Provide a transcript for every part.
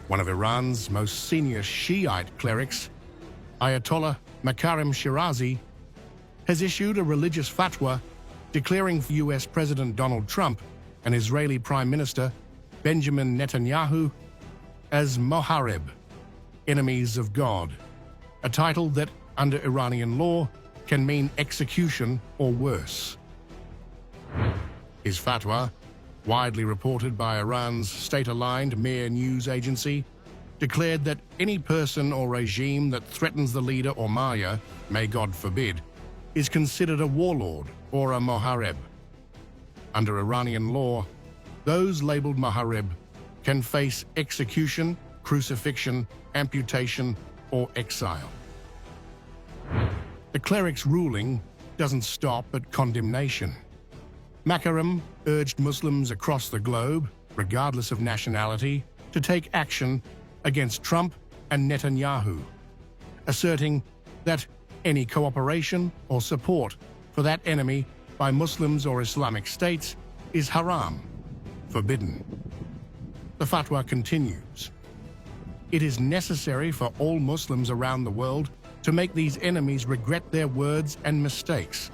One of Iran's most senior Shiite clerics, Ayatollah Makarem Shirazi, has issued a religious fatwa declaring US President Donald Trump and Israeli Prime Minister Benjamin Netanyahu as Moharib, enemies of God, a title that, under Iranian law, can mean execution or worse. His fatwa, widely reported by Iran's state-aligned Mehr news agency, declared that any person or regime that threatens the leader or Maya, may God forbid, is considered a warlord or a Moharib. Under Iranian law, those labeled Moharib can face execution, crucifixion, amputation, or exile. The cleric's ruling doesn't stop at condemnation. Makarem urged Muslims across the globe, regardless of nationality, to take action against Trump and Netanyahu, asserting that any cooperation or support for that enemy by Muslims or Islamic states is haram, forbidden. The fatwa continues. It is necessary for all Muslims around the world to make these enemies regret their words and mistakes.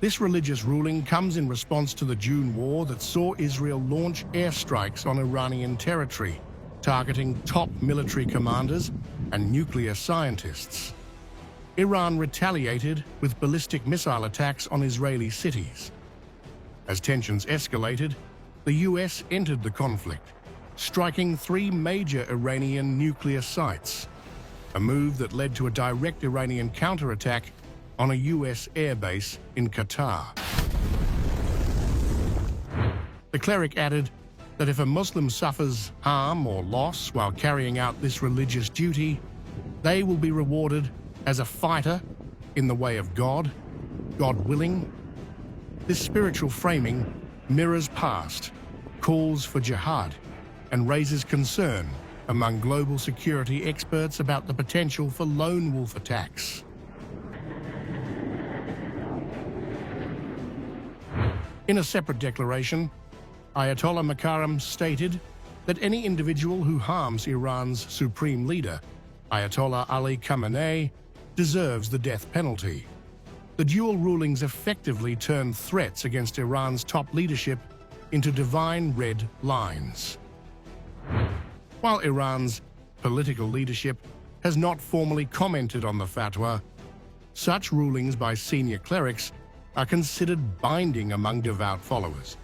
This religious ruling comes in response to the June war that saw Israel launch airstrikes on Iranian territory, targeting top military commanders and nuclear scientists. Iran retaliated with ballistic missile attacks on Israeli cities. As tensions escalated, the US entered the conflict, striking 3 major Iranian nuclear sites, a move that led to a direct Iranian counterattack on a US airbase in Qatar. The cleric added that if a Muslim suffers harm or loss while carrying out this religious duty, they will be rewarded as a fighter in the way of God, God willing. This spiritual framing mirrors past, calls for jihad, and raises concern among global security experts about the potential for lone wolf attacks. In a separate declaration, Ayatollah Makarem stated that any individual who harms Iran's supreme leader, Ayatollah Ali Khamenei, deserves the death penalty. The dual rulings effectively turn threats against Iran's top leadership into divine red lines. While Iran's political leadership has not formally commented on the fatwa, such rulings by senior clerics are considered binding among devout followers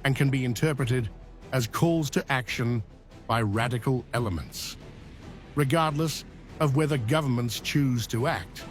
and can be interpreted as calls to action by radical elements, regardless of whether governments choose to act.